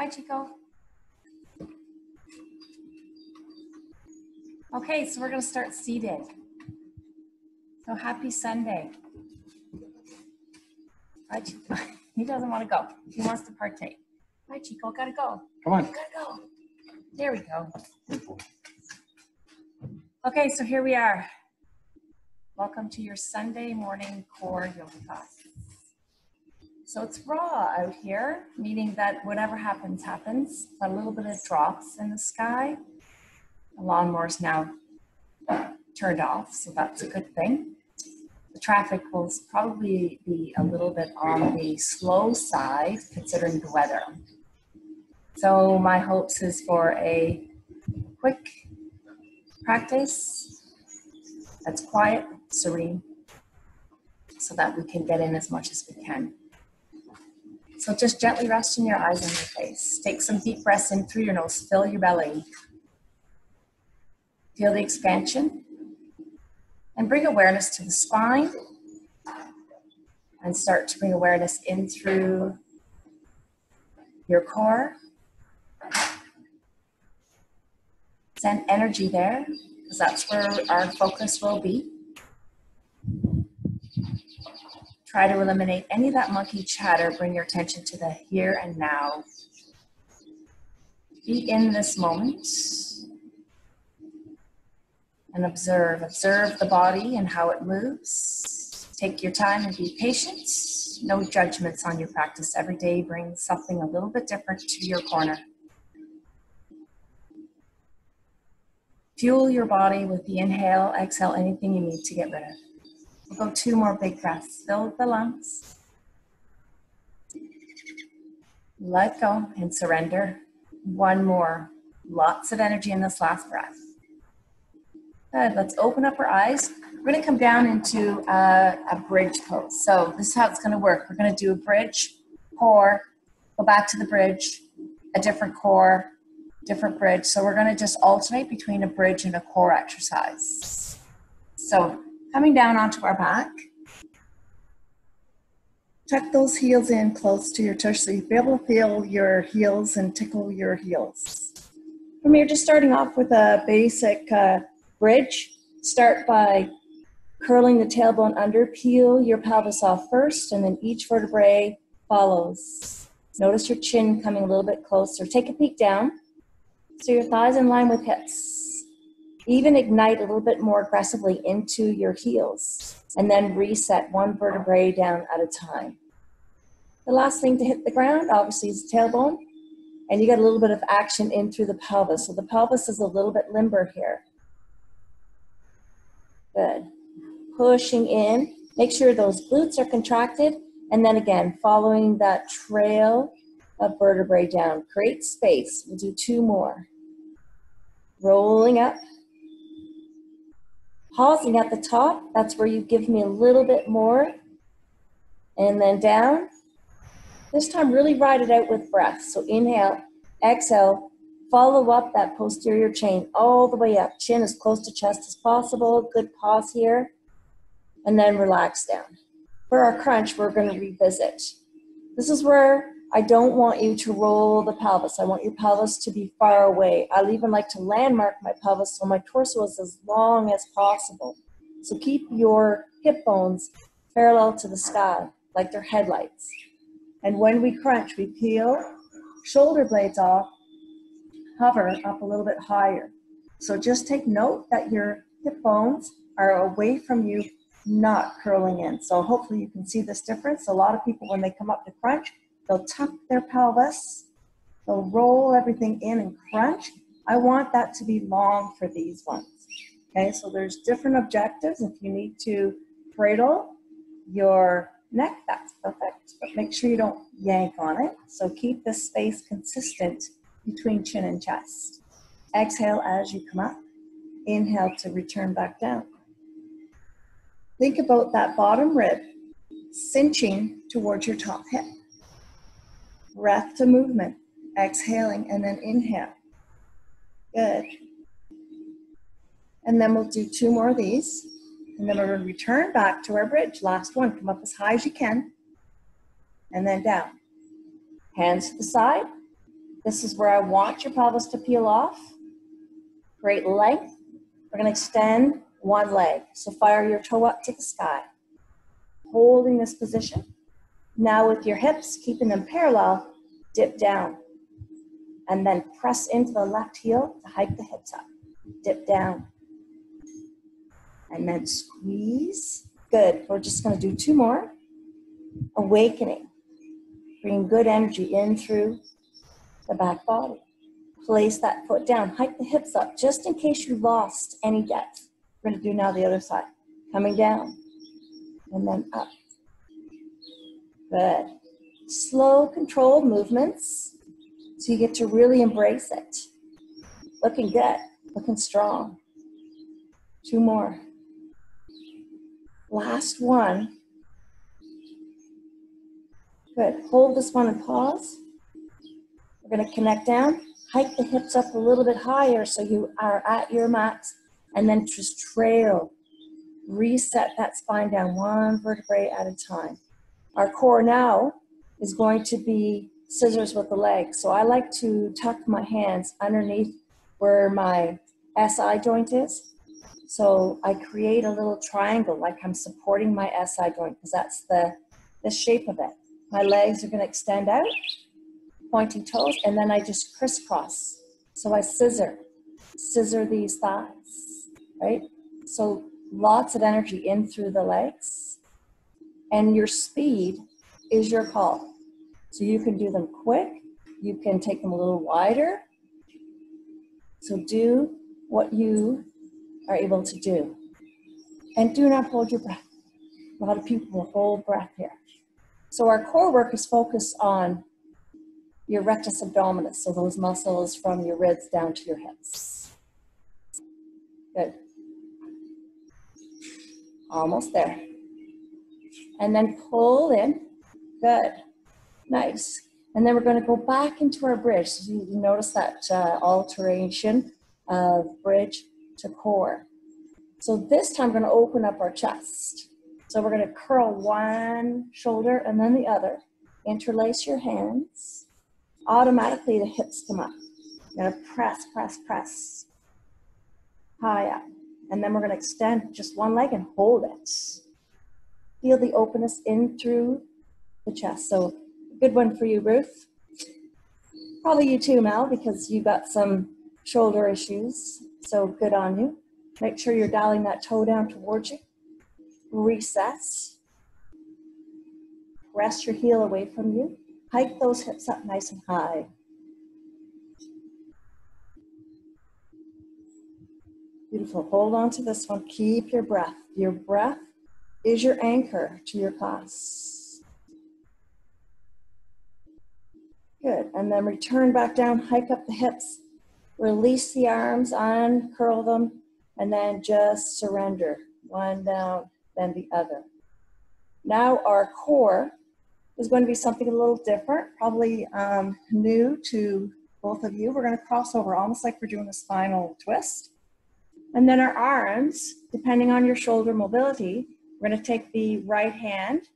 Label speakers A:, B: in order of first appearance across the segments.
A: Hi, Chico. Okay, so we're going to start seated. So happy Sunday. Hi, Chico. He doesn't want to go. He wants to partake. Hi, Chico. Gotta go.
B: Come on.
A: Gotta go. There we go. Okay, so here we are. Welcome to your Sunday morning core yoga class. So it's raw out here, meaning that whatever happens, happens. A little bit of drops in the sky. The lawnmower's now turned off, so that's a good thing. The traffic will probably be a little bit on the slow side, considering the weather. So my hopes is for a quick practice that's quiet, serene, so that we can get in as much as we can. So just gently resting your eyes on your face. Take some deep breaths in through your nose. Fill your belly. Feel the expansion. And bring awareness to the spine. And start to bring awareness in through your core. Send energy there, because that's where our focus will be. Try to eliminate any of that monkey chatter. Bring your attention to the here and now. Be in this moment and observe. Observe the body and how it moves. Take your time and be patient. No judgments on your practice. Every day brings something a little bit different to your corner. Fuel your body with the inhale, exhale, anything you need to get rid of. We'll go 2 more big breaths. Fill the lungs. Let go and surrender. 1 more. Lots of energy in this last breath. Good. Let's open up our eyes. We're going to come down into a bridge pose. So this is how it's going to work. We're going to do a bridge, core, go back to the bridge, a different core, different bridge. So we're going to just alternate between a bridge and a core exercise. So coming down onto our back, tuck those heels in close to your tush so you'll be able to feel your heels and tickle your heels. From here, just starting off with a basic bridge. Start by curling the tailbone under, peel your pelvis off first, and then each vertebrae follows. Notice your chin coming a little bit closer. Take a peek down, so your thighs in line with hips. Even ignite a little bit more aggressively into your heels, and then reset 1 vertebrae down at a time. The last thing to hit the ground, obviously, is the tailbone, and you get a little bit of action in through the pelvis. So the pelvis is a little bit limber here. Good. Pushing in. Make sure those glutes are contracted, and then again, following that trail of vertebrae down. Create space. We'll do 2 more. Rolling up. Pausing at the top, that's where you give me a little bit more. And then down. This time, really ride it out with breath. So inhale, exhale, follow up that posterior chain all the way up. Chin as close to chest as possible. Good pause here. And then relax down. For our crunch, we're going to revisit. This is where I don't want you to roll the pelvis. I want your pelvis to be far away. I even like to landmark my pelvis so my torso is as long as possible. So keep your hip bones parallel to the sky, like they're headlights. And when we crunch, we peel shoulder blades off, hover up a little bit higher. So just take note that your hip bones are away from you, not curling in. So hopefully you can see this difference. A lot of people, when they come up to crunch, they'll tuck their pelvis, they'll roll everything in and crunch. I want that to be long for these ones. Okay, so there's different objectives. If you need to cradle your neck, that's perfect. But make sure you don't yank on it. So keep the space consistent between chin and chest. Exhale as you come up. Inhale to return back down. Think about that bottom rib cinching towards your top hip. Breath to movement, exhaling, and then inhale. Good. And then we'll do 2 more of these. And then we're going to return back to our bridge. Last one, come up as high as you can. And then down. Hands to the side. This is where I want your pelvis to peel off. Great length. We're going to extend one leg. So fire your toe up to the sky. Holding this position. Now with your hips, keeping them parallel, dip down. And then press into the left heel to hike the hips up. Dip down. And then squeeze. Good. We're just going to do two more. Awakening. Bring good energy in through the back body. Place that foot down. Hike the hips up just in case you lost any depth. We're going to do now the other side. Coming down. And then up. Good. Slow, controlled movements. So you get to really embrace it. Looking good. Looking strong. Two more. Last one. Good. Hold this one and pause. We're going to connect down. Hike the hips up a little bit higher so you are at your max. And then just trail. Reset that spine down one vertebrae at a time. Our core now is going to be scissors with the legs. So I like to tuck my hands underneath where my SI joint is. So I create a little triangle like I'm supporting my SI joint because that's the shape of it. My legs are going to extend out, pointing toes, and then I just crisscross. So I scissor these thighs, right? So lots of energy in through the legs. And your speed is your call. So you can do them quick. You can take them a little wider. So do what you are able to do. And do not hold your breath. A lot of people will hold breath here. So our core work is focused on your rectus abdominis, so those muscles from your ribs down to your hips. Good. Almost there. And then pull in. Good. Nice. And then we're going to go back into our bridge. So you notice that alteration of bridge to core. So this time we're going to open up our chest. So we're going to curl one shoulder and then the other. Interlace your hands. Automatically the hips come up. You're going to press, press, press. High up. And then we're going to extend just one leg and hold it. Feel the openness in through the chest. So good one for you, Ruth. Probably you too, Mel, because you got some shoulder issues. So good on you. Make sure you're dialing that toe down towards you. Recess. Rest your heel away from you. Hike those hips up nice and high. Beautiful. Hold on to this one. Keep your breath. Your breath is your anchor to your class. Good. And then return back down. Hike up the hips. Release the arms, uncurl them, and then just surrender. One down, then the other. Now our core is going to be something a little different, probably new to both of you. We're going to cross over almost like we're doing a spinal twist. And then our arms, depending on your shoulder mobility, we're going to take the right hand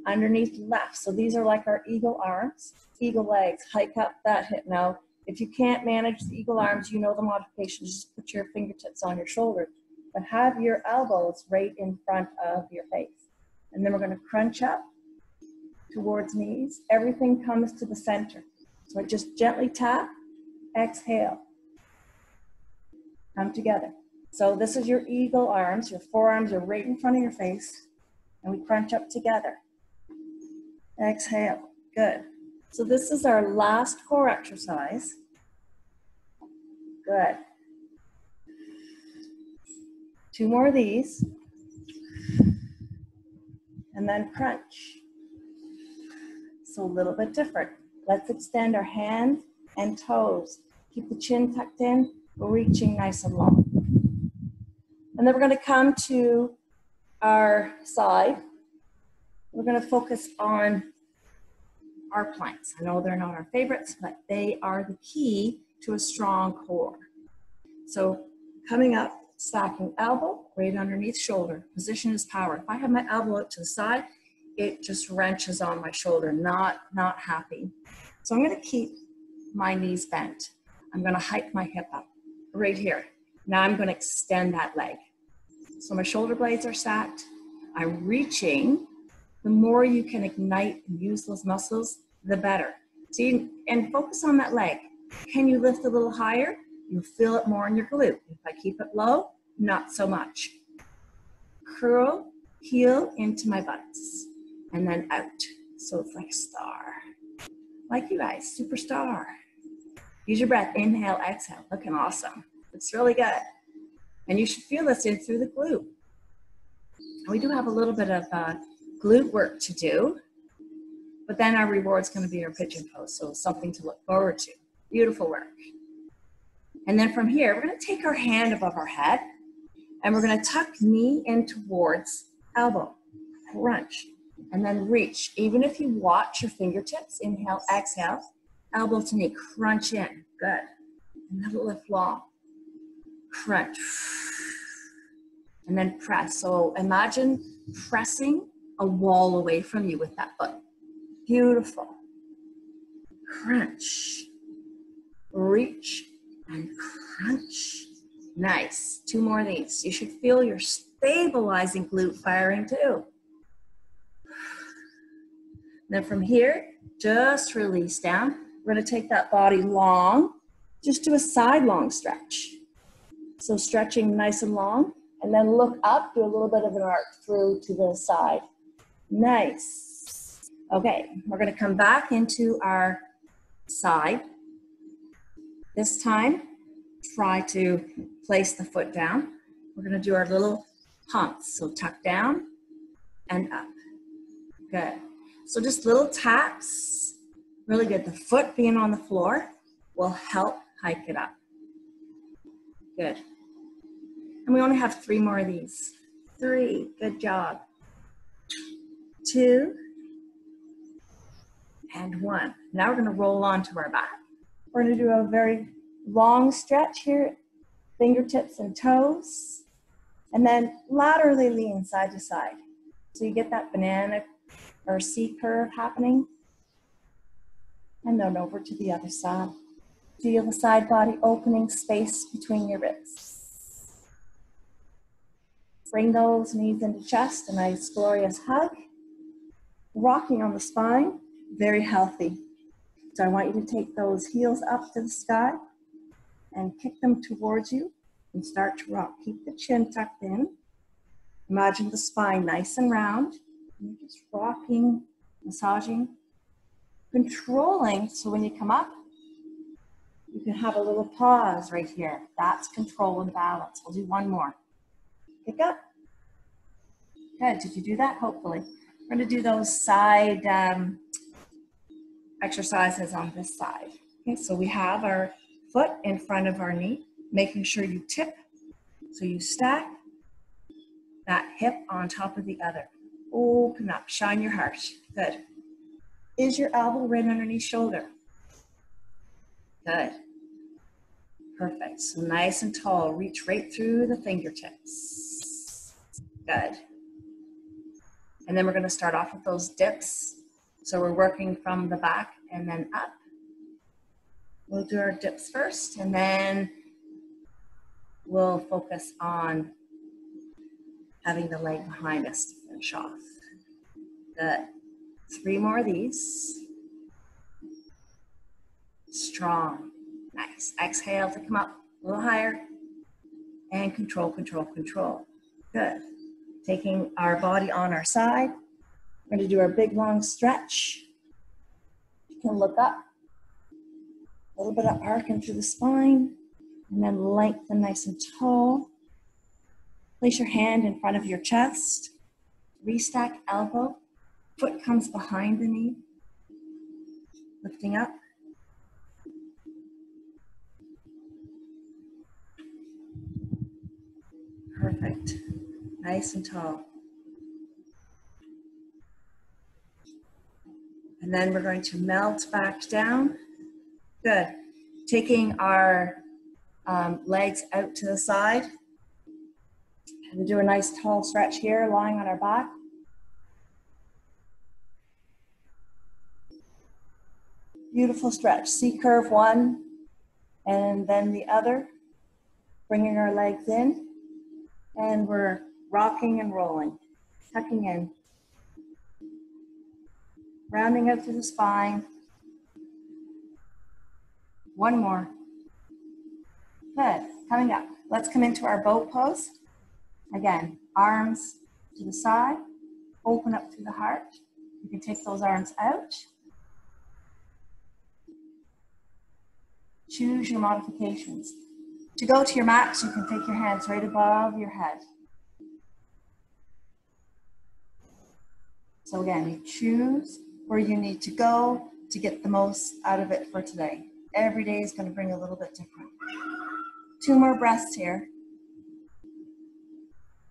A: underneath left. So these are like our eagle arms, eagle legs. Hike up that hip. Now, if you can't manage the eagle arms, you know the modification. Just put your fingertips on your shoulder. But have your elbows right in front of your face. And then we're going to crunch up towards knees. Everything comes to the center. So I just gently tap, exhale. Come together. So this is your eagle arms. Your forearms are right in front of your face. And we crunch up together. Exhale. Good. So this is our last core exercise. Good. Two more of these. And then crunch. So a little bit different. Let's extend our hands and toes. Keep the chin tucked in, reaching nice and long. And then we're going to come to our side. We're going to focus on our planks. I know they're not our favorites, but they are the key to a strong core. So coming up, stacking elbow right underneath shoulder. Position is power. If I have my elbow out to the side, it just wrenches on my shoulder. Not happy. So I'm going to keep my knees bent. I'm gonna hike my hip up right here. Now I'm gonna extend that leg. So my shoulder blades are stacked. I'm reaching. The more you can ignite and use those muscles, the better. So and focus on that leg. Can you lift a little higher? You feel it more in your glute. If I keep it low, not so much. Curl, heel into my buttocks, and then out. So it's like a star. Like you guys, superstar. Use your breath, inhale, exhale. Looking awesome. It's really good. And you should feel this in through the glute. We do have a little bit of glute work to do, but then our reward's going to be our pigeon pose, so something to look forward to. Beautiful work. And then from here, we're going to take our hand above our head, and we're going to tuck knee in towards elbow, crunch, and then reach. Even if you watch your fingertips, inhale, exhale, elbow to knee, crunch in, good. And then lift long, crunch, and then press. So imagine pressing a wall away from you with that foot. Beautiful. Crunch, reach, and crunch. Nice. 2 more of these. You should feel your stabilizing glute firing too. Then from here, just release down. We're going to take that body long. Just do a side long stretch. So stretching nice and long, and then look up, do a little bit of an arc through to the side. Nice. Okay, we're going to come back into our side. This time, try to place the foot down. We're going to do our little pumps. So tuck down and up. Good. So just little taps. Really good. The foot being on the floor will help hike it up. Good. And we only have 3 more of these. 3. Good job. 2. And 1. Now we're going to roll onto our back. We're going to do a very long stretch here, fingertips and toes, and then laterally lean side to side. So you get that banana or C curve happening. And then over to the other side. Feel the side body opening space between your ribs. Bring those knees into chest, a nice glorious hug. Rocking on the spine, very healthy. So I want you to take those heels up to the sky and kick them towards you and start to rock. Keep the chin tucked in. Imagine the spine nice and round. And you're just rocking, massaging, controlling. So when you come up, you can have a little pause right here. That's control and balance. We'll do 1 more. Kick up. Good. Did you do that? Hopefully. We're going to do those side exercises on this side. Okay, so we have our foot in front of our knee, making sure you tip. So you stack that hip on top of the other. Open up, shine your heart. Good. Is your elbow right underneath shoulder? Good. Perfect. So nice and tall. Reach right through the fingertips. Good. And then we're going to start off with those dips. So we're working from the back and then up. We'll do our dips first, and then we'll focus on having the leg behind us to finish off. Good. 3 more of these. Strong. Nice. Exhale to come up a little higher. And control, control, control. Good. Taking our body on our side. We're going to do our big long stretch. You can look up. A little bit of arc into the spine. And then lengthen nice and tall. Place your hand in front of your chest. Restack elbow. Foot comes behind the knee. Lifting up. Perfect. Nice and tall. And then we're going to melt back down. Good. Taking our legs out to the side. And do a nice tall stretch here, lying on our back. Beautiful stretch. C-curve one, and then the other. Bringing our legs in, and we're rocking and rolling, tucking in. Rounding out through the spine. One more. Good. Coming up. Let's come into our boat pose. Again, arms to the side, open up through the heart. You can take those arms out. Choose your modifications. To go to your mat, you can take your hands right above your head. So again, you choose where you need to go to get the most out of it for today. Every day is going to bring a little bit different. 2 more breaths here.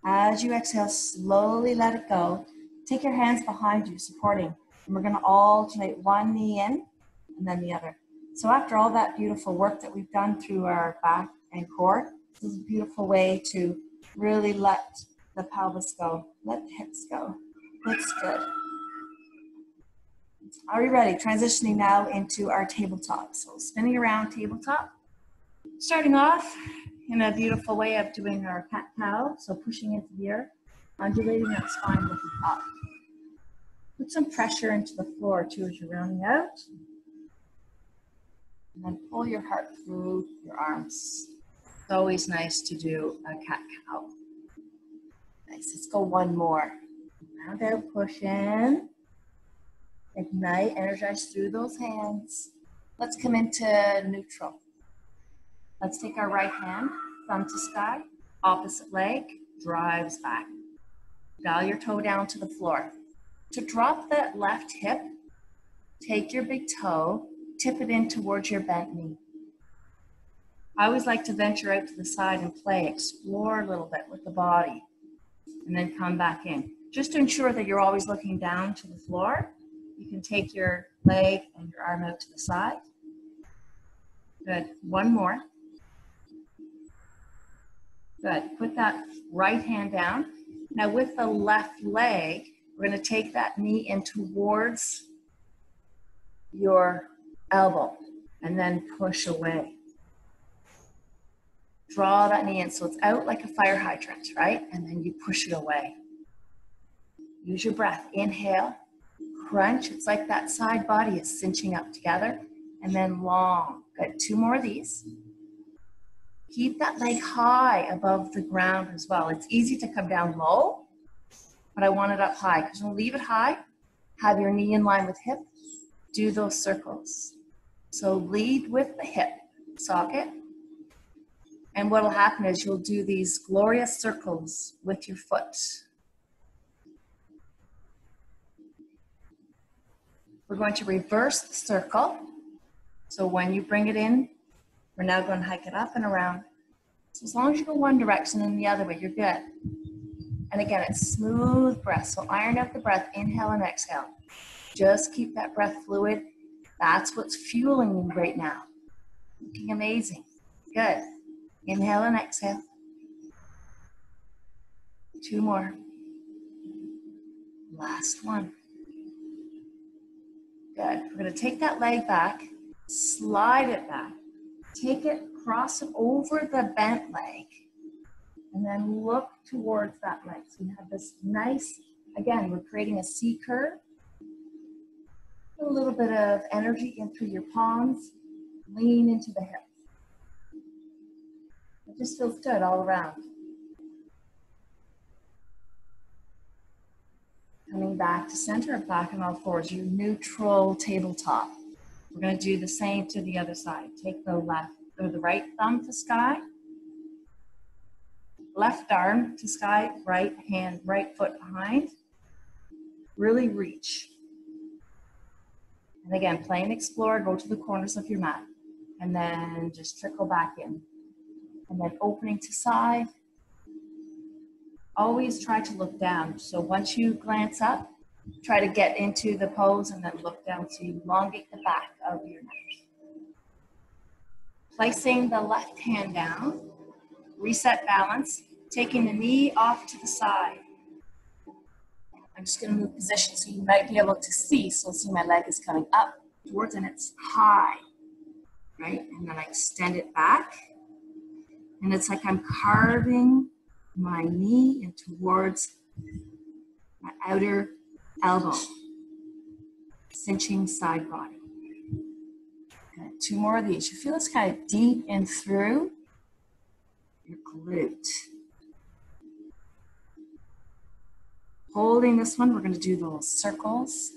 A: As you exhale, slowly let it go. Take your hands behind you, supporting. And we're going to alternate one knee in and then the other. So after all that beautiful work that we've done through our back and core, this is a beautiful way to really let the pelvis go, let the hips go. Looks good. Are we ready? Transitioning now into our tabletop. So spinning around tabletop. Starting off in a beautiful way of doing our cat-cow. So pushing into the earth, undulating that spine looking up. Put some pressure into the floor too as you're rounding out. And then pull your heart through your arms. It's always nice to do a cat-cow. Nice, let's go one more. Round out, push in. Ignite, energize through those hands. Let's come into neutral. Let's take our right hand, thumb to sky, opposite leg, drives back. Dial your toe down to the floor. To drop that left hip, take your big toe, tip it in towards your bent knee. I always like to venture out to the side and play, explore a little bit with the body, and then come back in. Just to ensure that you're always looking down to the floor, you can take your leg and your arm out to the side. Good. One more. Good. Put that right hand down. Now with the left leg, we're going to take that knee in towards your elbow and then push away. Draw that knee in so it's out like a fire hydrant, right? And then you push it away. Use your breath. Inhale, crunch. It's like that side body is cinching up together. And then long. Good. 2 more of these. Keep that leg high above the ground as well. It's easy to come down low, but I want it up high because we'll leave it high. Have your knee in line with hip. Do those circles. So lead with the hip socket. And what will happen is you'll do these glorious circles with your foot. We're going to reverse the circle. So when you bring it in, we're now going to hike it up and around. So as long as you go one direction and the other way, you're good. And again, it's smooth breath. So iron out the breath, inhale and exhale. Just keep that breath fluid. That's what's fueling you right now. Looking amazing. Good. Inhale and exhale. 2 more. Last one. Good. We're going to take that leg back, slide it back, take it, cross it over the bent leg, and then look towards that leg. So you have this nice, again, we're creating a C curve. Put a little bit of energy in through your palms, lean into the hips. It just feels good all around. Coming back to center, back on all fours, your neutral tabletop. We're going to do the same to the other side. Take the left or the right thumb to sky, left arm to sky, right hand, right foot behind. Really reach. And again, play and explore, go to the corners of your mat, and then just trickle back in. And then opening to side. Always try to look down. So once you glance up, try to get into the pose and then look down so you elongate the back of your neck. Placing the left hand down, reset balance, taking the knee off to the side. I'm just going to move position so you might be able to see. So see my leg is coming up towards, and it's high, right? And then I extend it back. And it's like I'm carving my knee in towards my outer elbow, cinching side body. Good. 2 more of these. You feel this kind of deep in through your glute. Holding this one, we're going to do the little circles.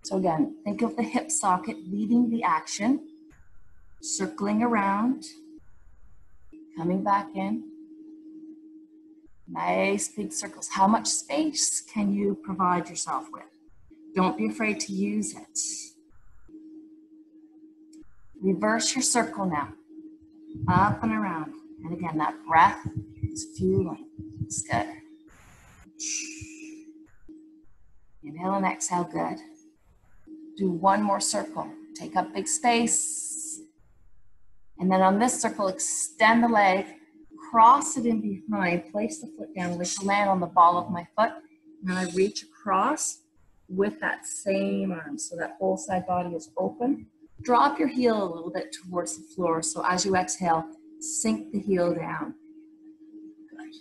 A: So again, think of the hip socket leading the action, circling around, coming back in. Nice big circles. How much space can you provide yourself with? Don't be afraid to use it. Reverse your circle now. Up and around. And again, that breath is fueling. It's good. Inhale and exhale, good. Do 1 more circle. Take up big space. And then on this circle, extend the leg, cross it in behind, place the foot down, like to land on the ball of my foot. And then I reach across with that same arm. So that whole side body is open. Drop your heel a little bit towards the floor. So as you exhale, sink the heel down. Good.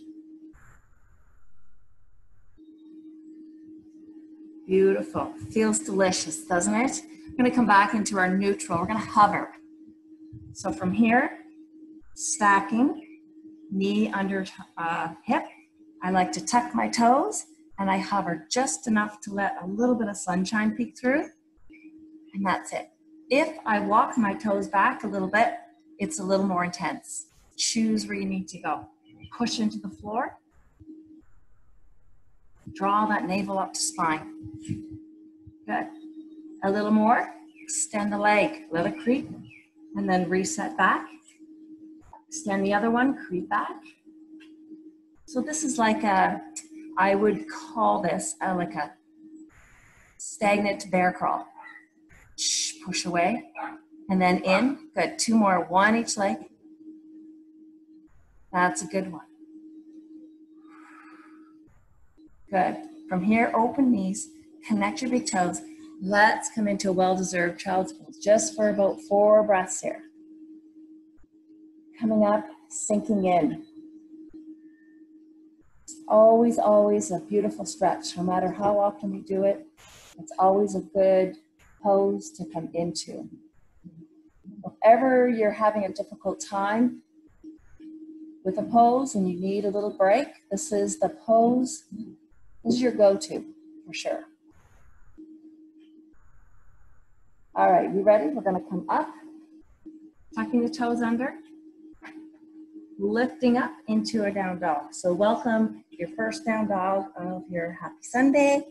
A: Beautiful. Feels delicious, doesn't it? We're going to come back into our neutral. We're going to hover. So from here, stacking, knee under hip. I like to tuck my toes and I hover just enough to let a little bit of sunshine peek through. And that's it. If I walk my toes back a little bit, it's a little more intense. Choose where you need to go. Push into the floor. Draw that navel up to spine. Good. A little more. Extend the leg. Let it creep. And then reset back. Extend the other one. Creep back. So this is like I would call this like a stagnant bear crawl. Push away. And then in. Good. 2 more. 1 each leg. That's a good one. Good. From here, open knees, connect your big toes. Let's come into a well-deserved child's pose just for about 4 breaths here. Coming up, sinking in. It's always, always a beautiful stretch. No matter how often we do it, it's always a good pose to come into. If ever you're having a difficult time with a pose and you need a little break, this is the pose. This is your go-to for sure. All right, you ready? We're going to come up, tucking the toes under, lifting up into a down dog. So welcome your first down dog of your happy Sunday,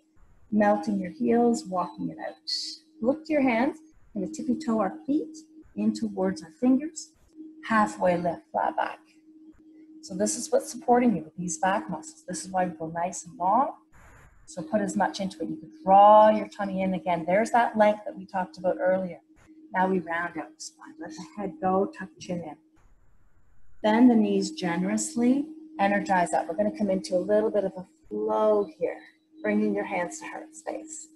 A: melting your heels, walking it out. Look to your hands, and tippy toe our feet in towards our fingers, halfway lift, flat back. So this is what's supporting you with these back muscles. This is why we go nice and long. So put as much into it. You can draw your tummy in again. There's that length that we talked about earlier. Now we round out the spine. Let the head go, tuck the chin in. Bend the knees generously. Energize up. We're going to come into a little bit of a flow here, bringing your hands to heart space.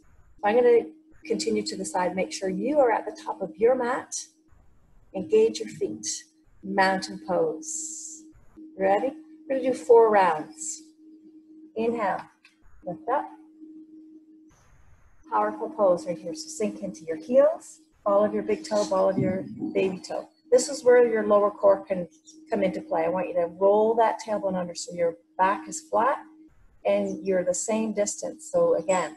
A: I'm going to continue to the side. Make sure you are at the top of your mat. Engage your feet. Mountain pose. Ready? We're going to do 4 rounds. Inhale. Lift up. Powerful pose right here. So sink into your heels, ball of your big toe, ball of your baby toe. This is where your lower core can come into play. I want you to roll that tailbone under so your back is flat and you're the same distance. So again,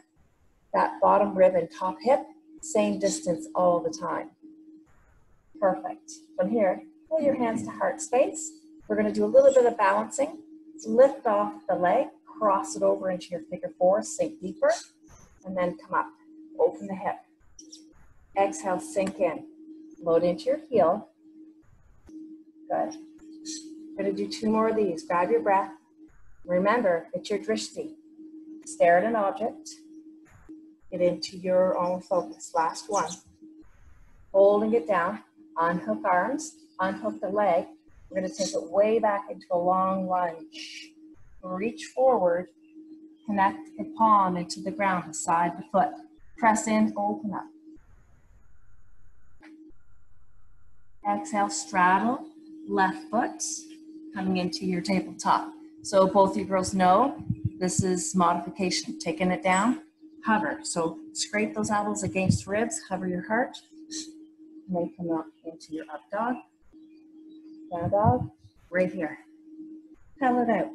A: that bottom rib and top hip, same distance all the time. Perfect. From here, pull your hands to heart space. We're going to do a little bit of balancing. Lift off the leg. Cross it over into your figure 4, sink deeper, and then come up. Open the hip. Exhale, sink in. Load into your heel. Good. We're going to do 2 more of these. Grab your breath. Remember, it's your drishti. Stare at an object. Get into your own focus. Last one. Holding it down. Unhook arms. Unhook the leg. We're going to take it way back into a long lunge. Reach forward, connect the palm into the ground, beside the foot. Press in, open up. Exhale, straddle, left foot, coming into your tabletop. So both you girls know this is modification, taking it down, hover. So scrape those elbows against ribs, hover your heart, and then come up into your up dog, down dog, right here. Pedal it out.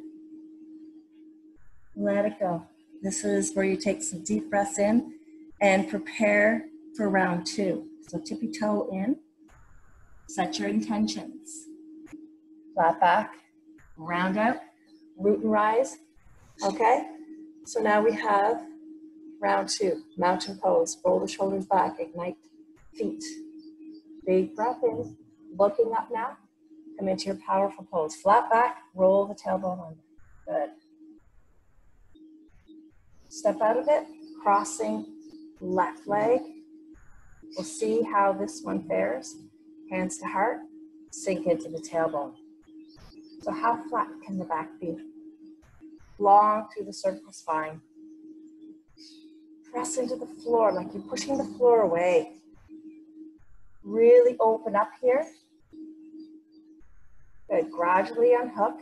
A: Let it go. This is where you take some deep breaths in and prepare for round 2. So tippy toe in, set your intentions. Flat back, round out, root and rise. Okay, so now we have round 2, mountain pose. Roll the shoulders back, ignite feet. Big breath in, looking up now. Come into your powerful pose. Flat back, roll the tailbone under. Good. Step out of it, crossing left leg. We'll see how this one fares. Hands to heart, sink into the tailbone. So how flat can the back be? Long through the cervical spine. Press into the floor like you're pushing the floor away. Really open up here. Good. Gradually unhook.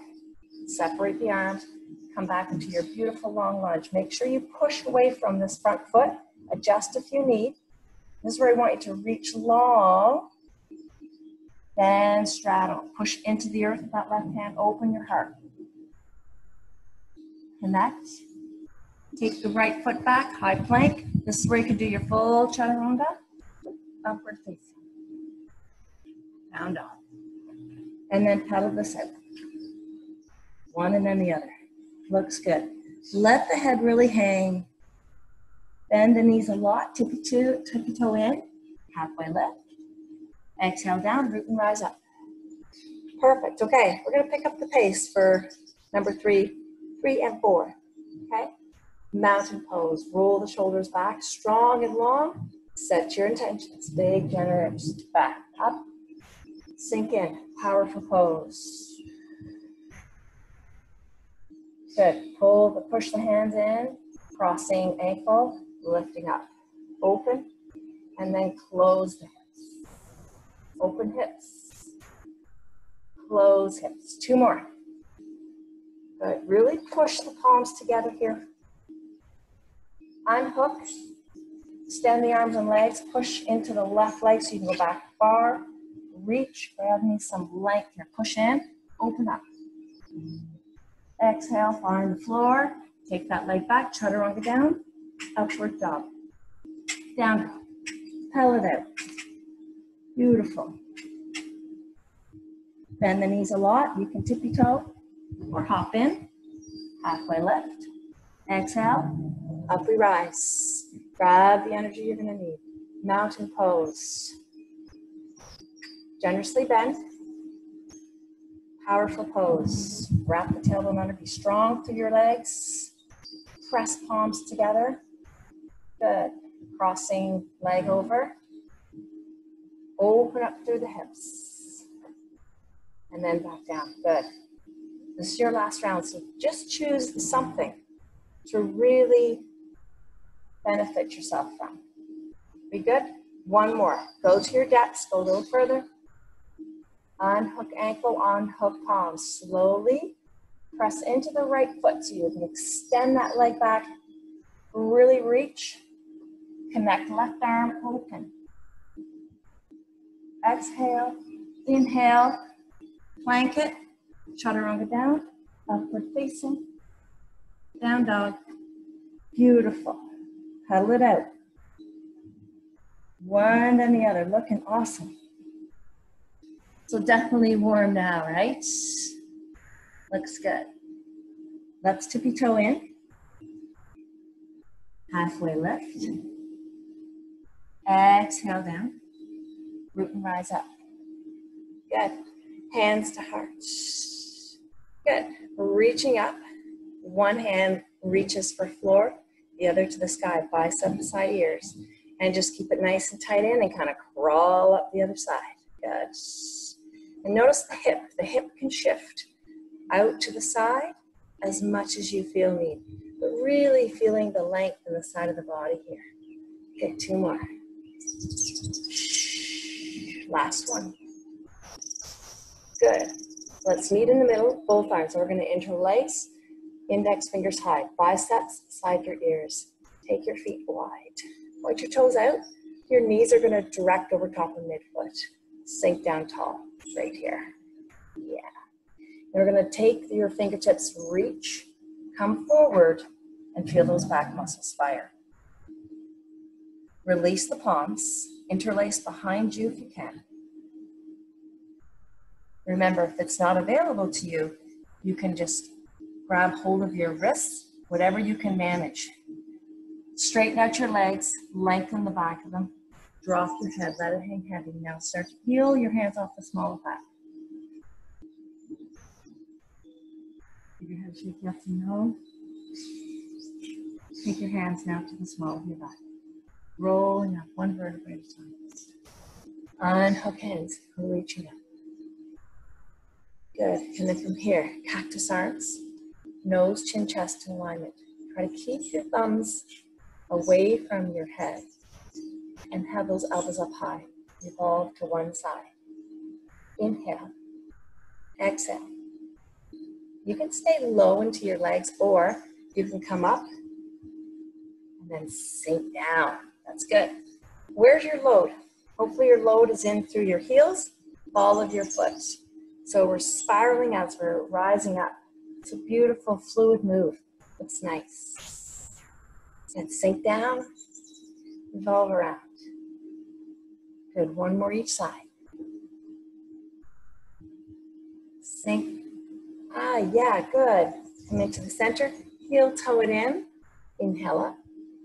A: Separate the arms. Come back into your beautiful long lunge. Make sure you push away from this front foot. Adjust if you need. This is where I want you to reach long. Then straddle. Push into the earth with that left hand. Open your heart. Connect. Take the right foot back, high plank. This is where you can do your full chaturanga. Upward facing. Down dog. And then pedal this out. One and then the other. Looks good. Let the head really hang. Bend the knees a lot. Tippy toe in. Halfway lift. Exhale down, root and rise up. Perfect. Okay, we're going to pick up the pace for number 3 and 4. Okay? Mountain pose. Roll the shoulders back, strong and long. Set your intentions. Big, generous. Back, up. Sink in. Powerful pose. Good. Push the hands in. Crossing ankle. Lifting up. Open. And then close the hips. Open hips. Close hips. 2 more. Good. Really push the palms together here. Unhook. Extend the arms and legs. Push into the left leg so you can go back far. Reach. Grab me some length here. Push in. Open up. Exhale. Find the floor. Take that leg back. Chaturanga down. Upward dog. Down dog. Pedal it out. Beautiful. Bend the knees a lot. You can tippy toe or hop in. Halfway lift. Exhale. Up we rise. Grab the energy you're going to need. Mountain pose. Generously bend. Powerful pose. Wrap the tailbone under. Be strong through your legs. Press palms together. Good. Crossing leg over. Open up through the hips. And then back down. Good. This is your last round, so just choose something to really benefit yourself from. Be good? 1 more. Go to your depths. Go a little further. Unhook ankle, unhook palms. Slowly press into the right foot so you can extend that leg back. Really reach. Connect left arm open. Exhale. Inhale. Plank it. Chaturanga down. Upward facing. Down dog. Beautiful. Pedal it out. One and the other. Looking awesome. So definitely warm now, right? Looks good. Let's tippy toe in. Halfway lift. Exhale down. Root and rise up. Good. Hands to heart. Good. Reaching up. One hand reaches for floor, the other to the sky, bicep beside ears. And just keep it nice and tight in and kind of crawl up the other side. Good. And notice the hip. The hip can shift out to the side as much as you feel need. But really feeling the length in the side of the body here. Okay, 2 more. Last one. Good. Let's meet in the middle, both arms. So we're going to interlace, index fingers high, biceps side your ears. Take your feet wide. Point your toes out. Your knees are going to direct over top of midfoot. Sink down tall, right here. Yeah. You're going to take your fingertips, reach, come forward, and feel those back muscles fire. Release the palms, interlace behind you if you can. Remember, if it's not available to you, you can just grab hold of your wrists, whatever you can manage. Straighten out your legs, lengthen the back of them. Drop your head, let it hang heavy. Now start to peel your hands off the small of the back. Give your head a shake yes and no. Take your hands now to the small of your back. Rolling up one vertebrae at a time. Unhook hands, reaching up. Good, and then from here, cactus arms, nose, chin, chest in alignment. Try to keep your thumbs away from your head and have those elbows up high. Revolve to one side. Inhale, exhale. You can stay low into your legs, or you can come up and then sink down. That's good. Where's your load? Hopefully your load is in through your heels, ball of your foot. So we're spiraling as we're rising up. It's a beautiful fluid move. Looks nice. And sink down, revolve around. Good, one more each side. Sink. Yeah, good. Come into the center, heel toe it in. Inhale up.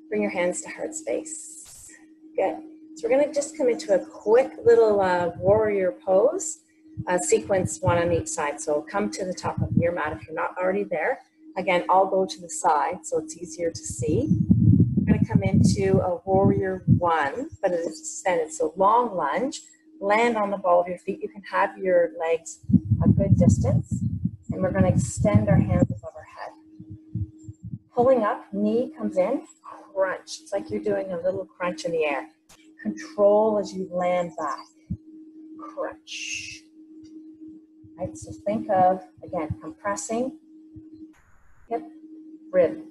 A: Bring your hands to heart space. Good. So we're gonna just come into a quick little warrior pose. Sequence one on each side. So come to the top of your mat if you're not already there. Again, I'll go to the side so it's easier to see. We're going to come into a warrior one, but it is extended. So long lunge, land on the ball of your feet. You can have your legs a good distance. And we're going to extend our hands above our head. Pulling up, knee comes in, crunch. It's like you're doing a little crunch in the air. Control as you land back. Crunch. Right, so think of, again, compressing hip, rib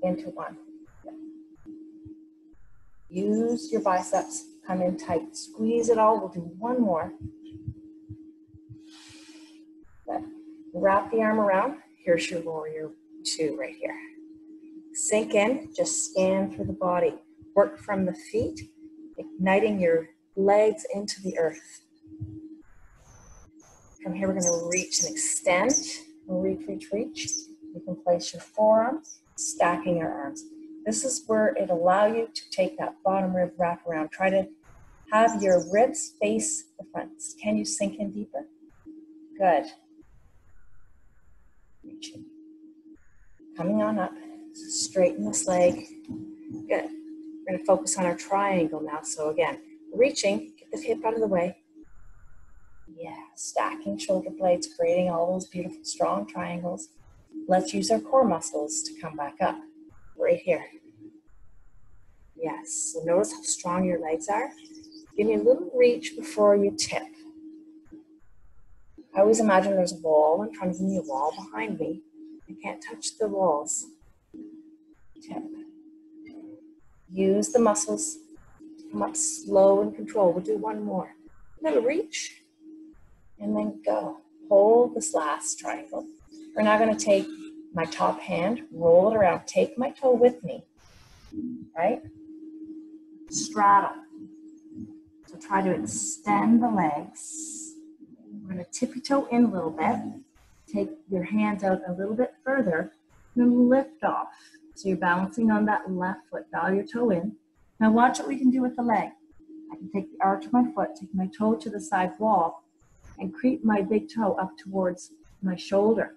A: into one. Use your biceps, come in tight, squeeze it all. We'll do one more. Good. Wrap the arm around. Here's your warrior two right here. Sink in, just scan through the body. Work from the feet, igniting your legs into the earth. From here, we're going to reach and extend. Reach, reach, reach. You can place your forearms, stacking your arms. This is where it allows you to take that bottom rib wrap around. Try to have your ribs face the front. Can you sink in deeper? Good. Reaching. Coming on up. Straighten this leg. Good. We're going to focus on our triangle now. So again, reaching, get the hip out of the way. Yeah, stacking shoulder blades, creating all those beautiful strong triangles. Let's use our core muscles to come back up, right here. Yes, so notice how strong your legs are. Give me a little reach before you tip. I always imagine there's a wall in front of me, a wall behind me. I can't touch the walls. Tip. Use the muscles to come up slow and control. We'll do one more. Little reach. And then go. Hold this last triangle. We're now going to take my top hand, roll it around, take my toe with me, right? Straddle. So try to extend the legs. We're going to tippy toe in a little bit. Take your hands out a little bit further, and then lift off. So you're balancing on that left foot, dial your toe in. Now watch what we can do with the leg. I can take the arch of my foot, take my toe to the side wall, and creep my big toe up towards my shoulder.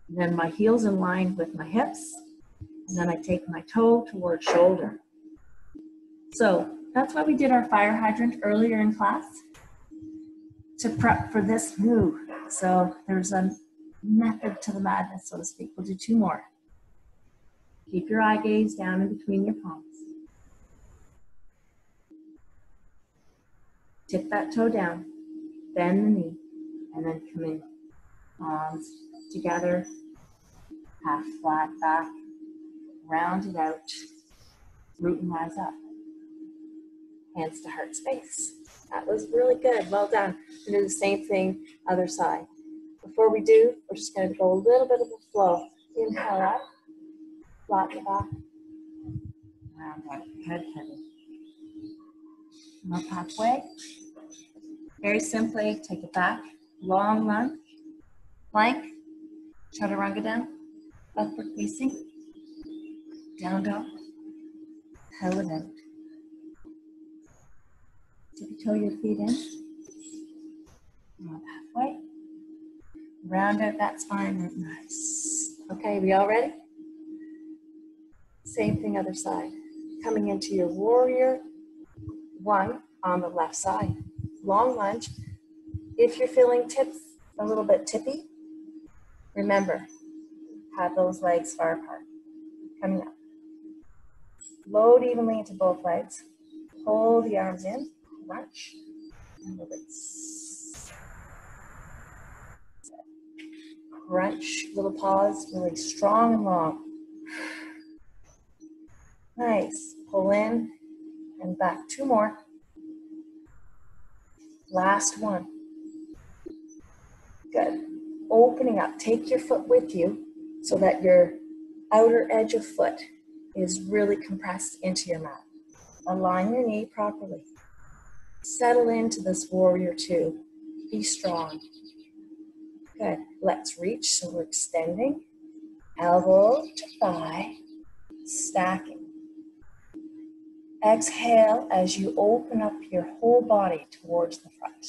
A: And then my heel's in line with my hips, and then I take my toe towards shoulder. So that's why we did our fire hydrant earlier in class, to prep for this move. So there's a method to the madness, so to speak. We'll do two more. Keep your eye gaze down in between your palms. Tip that toe down. bend the knee, and then come in. Arms together, half flat back, round it out, root and rise up. Hands to heart space. That was really good. Well done. We're going to do the same thing, other side. Before we do, we're just going to go a little bit of a flow. Inhale up, flat the back, round out, head heavy. Come up halfway. Very simply, take it back, long lunge, plank, chaturanga down, upward facing, down dog, toe it out. Tippy toe your feet in, come up halfway, round out that spine, root nice. Okay, we all ready? Same thing, other side. Coming into your warrior one on the left side. Long lunge. If you're feeling tips a little bit tippy, remember, have those legs far apart. Coming up. Load evenly into both legs. Pull the arms in, crunch, and release. Crunch, little pause, really strong and long. Nice. Pull in and back. Two more. Last one. Good. Opening up. Take your foot with you so that your outer edge of foot is really compressed into your mat. Align your knee properly. Settle into this warrior two. Be strong. Good. Let's reach. So we're extending. Elbow to thigh. Stacking. Exhale as you open up your whole body towards the front.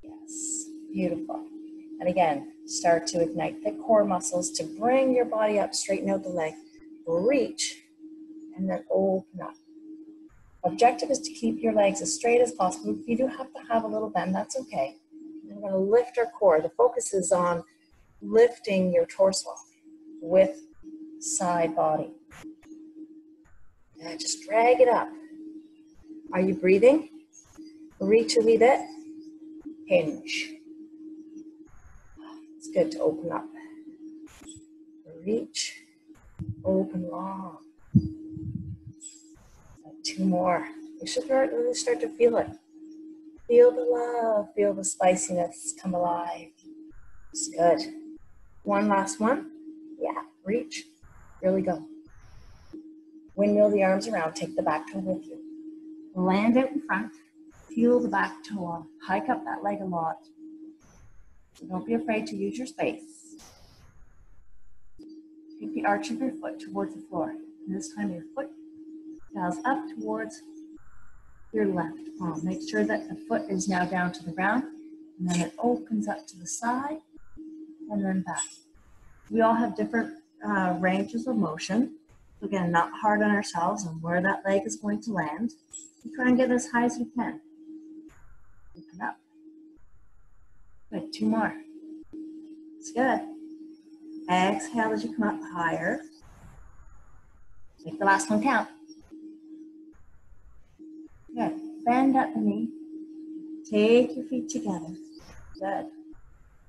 A: Yes, beautiful. And again, start to ignite the core muscles to bring your body up, straighten out the leg, reach, and then open up. Objective is to keep your legs as straight as possible. If you do have to have a little bend, that's okay. And we're going to lift our core. The focus is on lifting your torso with side body. And just drag it up. Are you breathing? Reach a wee bit. Hinge. It's good to open up. Reach. Open long. Two more. You should really start to feel it. Feel the love. Feel the spiciness come alive. It's good. One last one. Yeah. Reach. Really go. Windmill the arms around, take the back toe with you. Land out in front, feel the back toe on. Hike up that leg a lot. So don't be afraid to use your space. Take the arch of your foot towards the floor. And this time your foot dials up towards your left palm. Make sure that the foot is now down to the ground. And then it opens up to the side and then back. We all have different ranges of motion. Again, not hard on ourselves and where that leg is going to land. You try and get as high as you can. Open up. Good, two more. It's good. Exhale as you come up higher. Make the last one count. Good. Bend at the knee. Take your feet together. Good.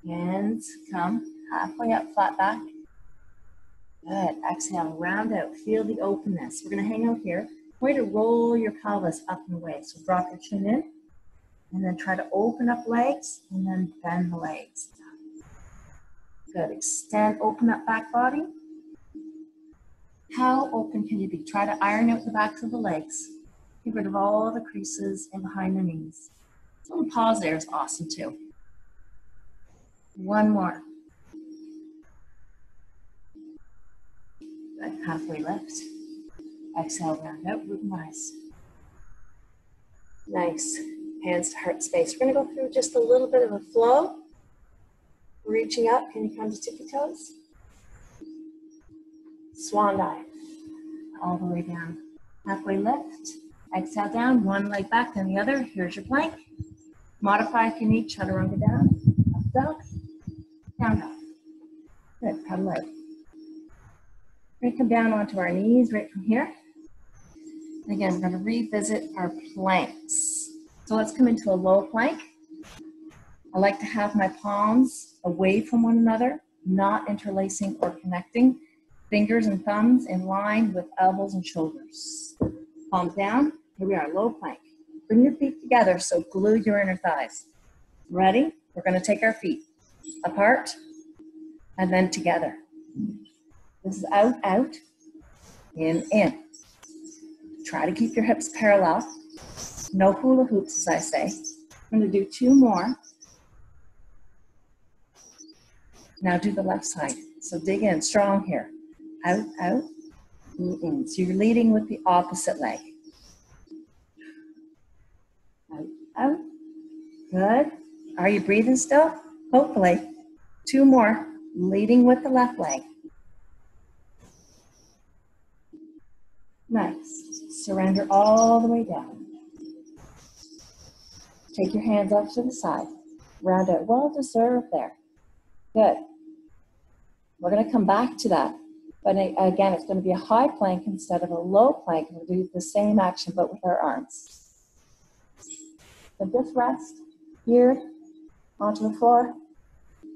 A: Hands come halfway up, flat back. Good. Exhale, round out. Feel the openness. We're going to hang out here. Way to roll your pelvis up and away. So drop your chin in, and then try to open up legs, and then bend the legs. Good. Extend, open up back body. How open can you be? Try to iron out the backs of the legs. Get rid of all the creases in behind the knees. A little pause there is awesome too. One more. Good. Halfway lift. Exhale, round out, root and rise. Nice. Hands to heart space. We're going to go through just a little bit of a flow. Reaching up. Can you come to tippy toes? Swan dive. All the way down. Halfway lift. Exhale down. One leg back, then the other. Here's your plank. Modify if you need. Chaturanga down. Up dog. Down dog. Good. Pedal out. We're going to come down onto our knees right from here. And again, we're going to revisit our planks. So let's come into a low plank. I like to have my palms away from one another, not interlacing or connecting. Fingers and thumbs in line with elbows and shoulders. Palms down. Here we are, low plank. Bring your feet together, so glue your inner thighs. Ready? We're going to take our feet apart and then together. This is out, out, in. Try to keep your hips parallel. No hula hoops, as I say. I'm going to do 2 more. Now do the left side. So dig in, strong here. Out, out, in. So you're leading with the opposite leg. Out, out. Good. Are you breathing still? Hopefully. 2 more. Leading with the left leg. Nice. Surrender all the way down. Take your hands off to the side. Round out. Well deserved there. Good. We're going to come back to that. But again, it's going to be a high plank instead of a low plank. We'll do the same action, but with our arms. So just rest here onto the floor.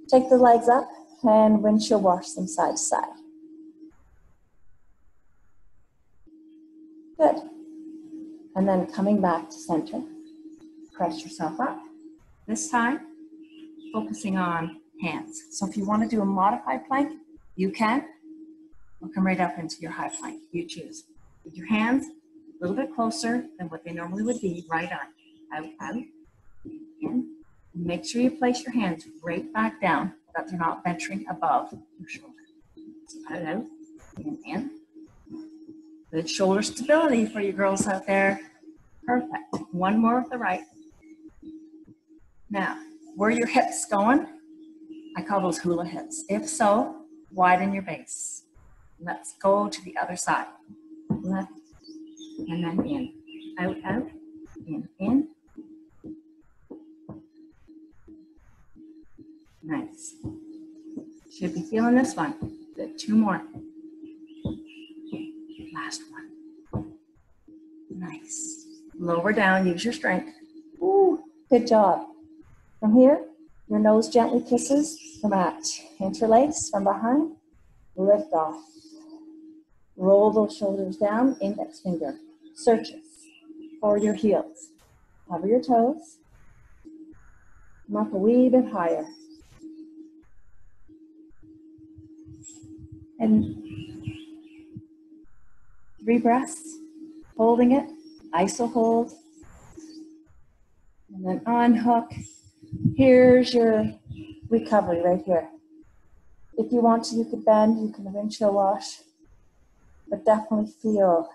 A: Take the legs up and windshield wash them side to side. Good. And then coming back to center. Press yourself up. This time, focusing on hands. So if you want to do a modified plank, you can. Or come right up into your high plank. You choose. With your hands a little bit closer than what they normally would be. Right on. Out, out, in. Make sure you place your hands right back down, that they're not venturing above your shoulder. So out, out, in. Good shoulder stability for you girls out there. Perfect. 1 more with the right. Now, where are your hips going? I call those hula hips. If so, widen your base. Let's go to the other side. Left, and then in. Out, out, in. Nice. Should be feeling this one. Good. 2 more. Last one. Nice. Lower down, use your strength. Ooh, good job. From here, your nose gently kisses the mat. Interlace from behind. Lift off. Roll those shoulders down, index finger. Searches for your heels. Cover your toes. Come up a wee bit higher. And 3 breaths, holding it, iso hold. And then unhook. Here's your recovery right here. If you want to, you could bend, you can windshield wash. But definitely feel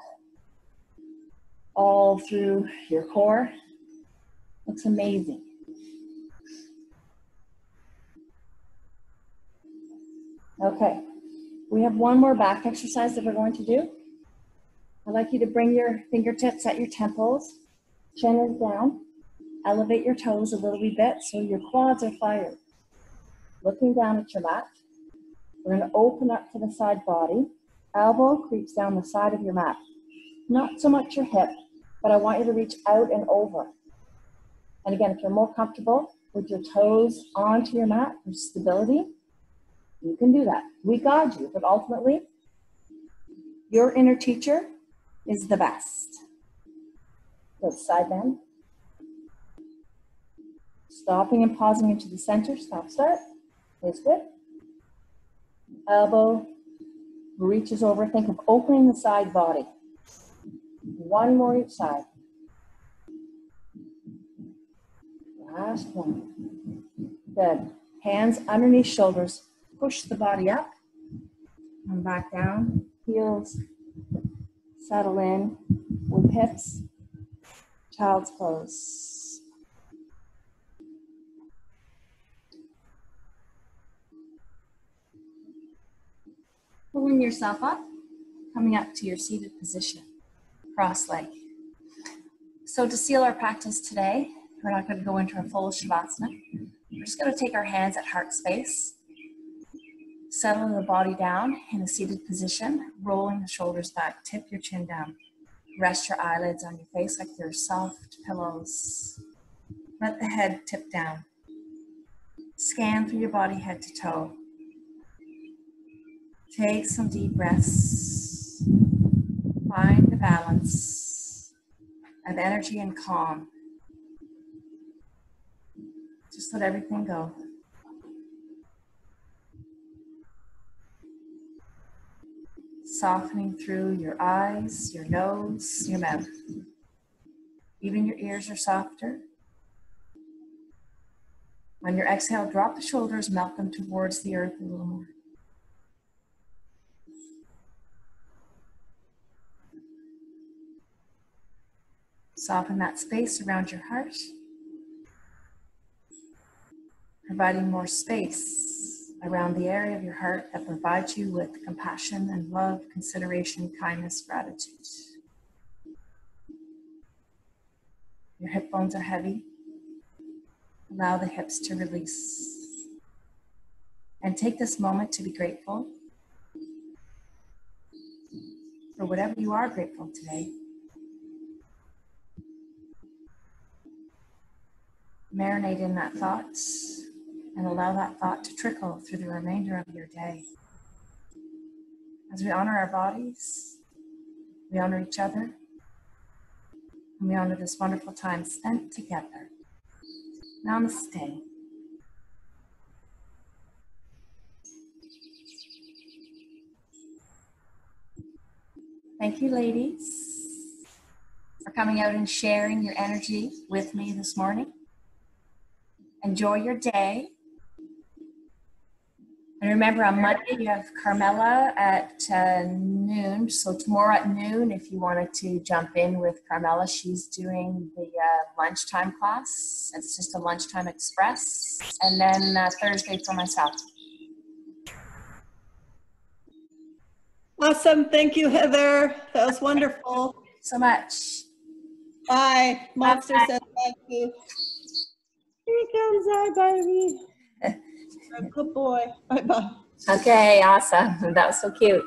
A: all through your core. Looks amazing. Okay, we have 1 more back exercise that we're going to do. I'd like you to bring your fingertips at your temples, chin is down, elevate your toes a little wee bit so your quads are fired. Looking down at your mat, we're going to open up to the side body. Elbow creeps down the side of your mat. Not so much your hip, but I want you to reach out and over. And again, if you're more comfortable with your toes onto your mat for stability, you can do that. We guide you, but ultimately, your inner teacher is the best. Good, side bend. Stopping and pausing into the center, stop, start, is good. Elbow reaches over, think of opening the side body. 1 more each side. Last one. Good. Hands underneath shoulders. Push the body up. Come back down. Heels settle in with hips. Child's pose. Pulling yourself up, coming up to your seated position. Cross leg. So to seal our practice today, we're not going to go into our full Shavasana. We're just going to take our hands at heart space, settle the body down in a seated position, rolling the shoulders back, tip your chin down. Rest your eyelids on your face like they're soft pillows. Let the head tip down. Scan through your body head to toe. Take some deep breaths. Find the balance of energy and calm. Just let everything go. Softening through your eyes, your nose, your mouth. Even your ears are softer. On your exhale, drop the shoulders, melt them towards the earth a little more. Soften that space around your heart, providing more space around the area of your heart that provides you with compassion and love, consideration, kindness, gratitude. Your hip bones are heavy. Allow the hips to release. And take this moment to be grateful for whatever you are grateful today. Marinate in that thought and allow that thought to trickle through the remainder of your day. As we honor our bodies, we honor each other, and we honor this wonderful time spent together. Namaste. Thank you, ladies, for coming out and sharing your energy with me this morning. Enjoy your day. And remember, on Monday, you have Carmela at noon. So tomorrow at noon, if you wanted to jump in with Carmela, she's doing the lunchtime class. It's just a lunchtime express. And then Thursday for myself.
B: Awesome. Thank you, Heather. That was wonderful.
A: Thank you so much.
B: Bye. Monster says thank you. Here he comes, our baby. Good boy. Bye-bye.
A: Okay, awesome. That was so cute.